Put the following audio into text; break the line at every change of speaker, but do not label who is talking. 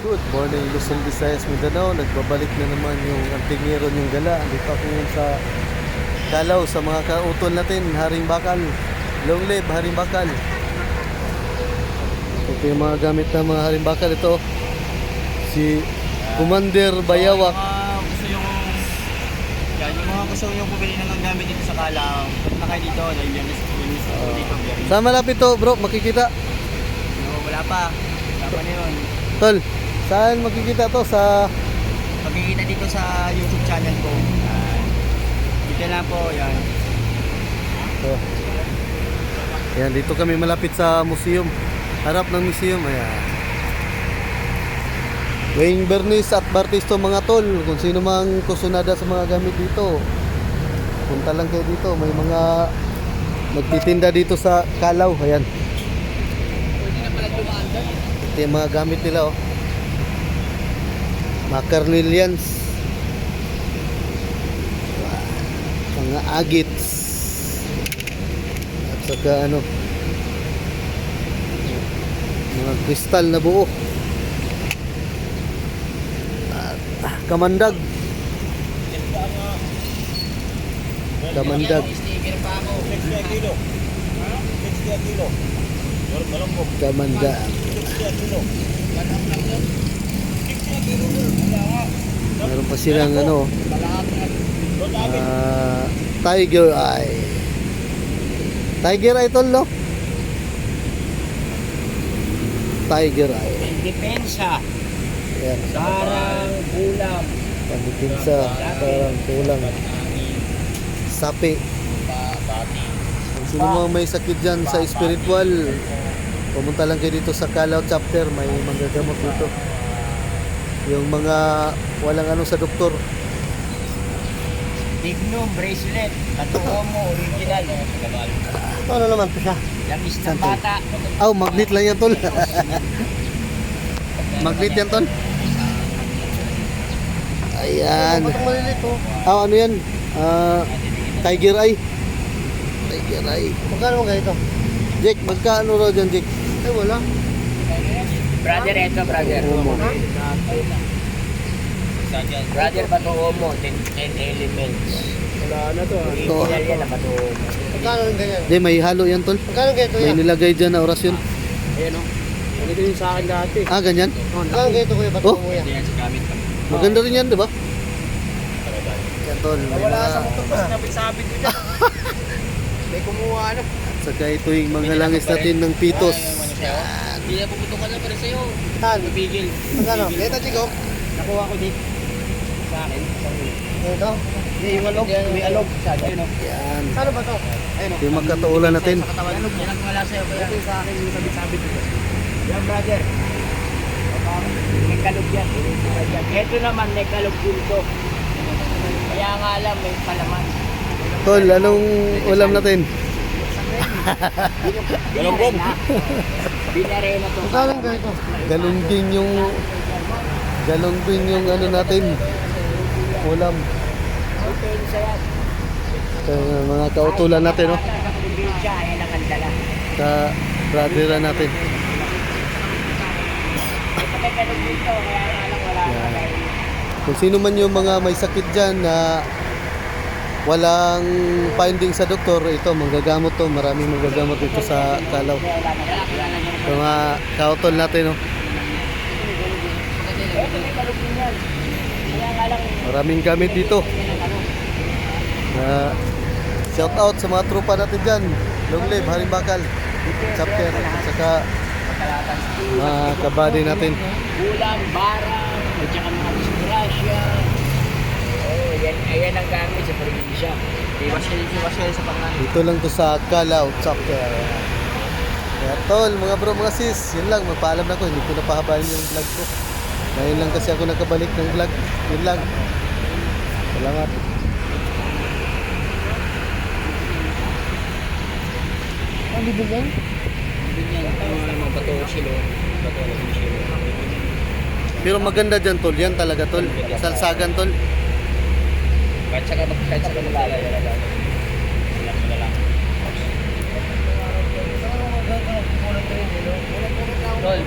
Good morning, Luzon, Visayas, Mindanao. Nagbabalik na naman yung Antingero yung gala. Dito ako ngayon sa Calao sa mga kautol natin. Haring Bakal, Long Live, Haring Bakal. Ito yung mga gamit ng mga Haring Bakal. Ito si Commander Bayawak.
Yung mga gusto yung pumili ng gamit dito sa Calao, punta kayo dito dahil yan dito.
Saan malapit to bro? Makikita?
No, wala pa na yun.
Tol, saan makikita to? Sa
Magkikita dito sa YouTube channel ko. Dito lang po, yan.
ito. Ayan, dito kami malapit sa museum. Harap ng museum. Ayan. Wayne Bernice at Bartisto mga tol. Kung sino mang kusunada sa mga gamit dito, punta lang kayo dito. May mga magtitinda dito sa Calao. Ayan. Ito yung mga gamit nila, oh. Mga carnelians, mga agits, at saka ano, mga kristal na buo, at kamandag, kamandag, kamandag. Meron pa silang ano, Tiger Eye. Tiger Eye tol, no? Tiger Eye.
Depensa.
Ayan.
Sarang ulam.
Pandepensa, parang kulang. Sapi. Kung sino mo may sakit dyan sa spiritual, pumunta lang kayo dito sa Calao chapter. May manggagamot dito. Yung mga walang ano sa doktor.
Dignum bracelet, katuho mo, original.
Ano naman to siya?
Langis ng bata.
Oh, magnet lang yan tol. Magnet yan tol. Ayan. Oh, ano yan? Tiger Eye. Tiger Eye. Magkano ganito? Jake, magkano raw dyan, Jake? Ay, wala.
Brother, eto brother. Brother, patuho mo, 10 elements. Wala na to. Original yan na patuho mo.
Magkano yung ganyan?
Hindi, may halo yan tol.
Magkano ganito
May
kuya?
nilagay dyan na orasyon.
Ayan o. Ganito yung sa akin dati.
Ah, ganyan?
Magkano ganito kuya? Ba't
Oh.
mo kuya?
Yan sa gamit ko.
Maganda rin yan, di ba? Yan tol. May
Wala
mga...
sa motor pa sabit ko dyan. May kumuha na.
Saka ito yung mga langis natin ng pitos.
Hindi na puputukan na para sa'yo.
Saan?
Pipigil.
Magkano? Ganito chico?
Nakuha ko dito. Sa akin.
Ganito?
Hindi, yung alog. May alog. Ayun o.
Yan.
Saan ba to?
Ayun o.
Yung magkataulan natin.
Sa katawan. Yan ang wala sa'yo. Kaya ito sa akin yung sabit-sabit ko. Yan brother. May kalog yan. Ito naman may kalog dito. Kaya nga alam may palaman.
Tol, anong ulam natin?
Galunggong. Binarena to.
Magkano ganito?
Galungging yung ano natin. Ulam.
Depensa yan.
Mga kautulan natin, no?
Sa probinsya, ayan ang kandala.
Sa brother natin.
Ito may kalog dito. Kaya nga alam wala.
Yan. Kung sino man yung mga may sakit dyan na walang finding sa doktor, ito, manggagamot to. Maraming manggagamot dito sa Calao. Sa mga kautol natin, no?
Ito may kalog din yan. Kaya nga lang.
Maraming gamit dito. Shout out sa mga tropa natin dyan. Long Live, Haring Bakal chapter. At saka mga kabady natin.
Ulam, barang, at saka mga disgrasya. Oh, ayan ang gamit sa probinsya. Iwas sa pangalan.
Dito lang to sa Calao chapter. Kaya tol, mga bro, mga sis, yun lang, magpaalam na ko. Hindi ko napahabayan yung vlog ko. Ngayon lang kasi ako nakabalik ng vlog. Yun lang. Salamat.
Ang bibigyan?
Pero maganda dyan tol, yan talaga tol. Salsagan tol.
Kahit saka malalala. Tol,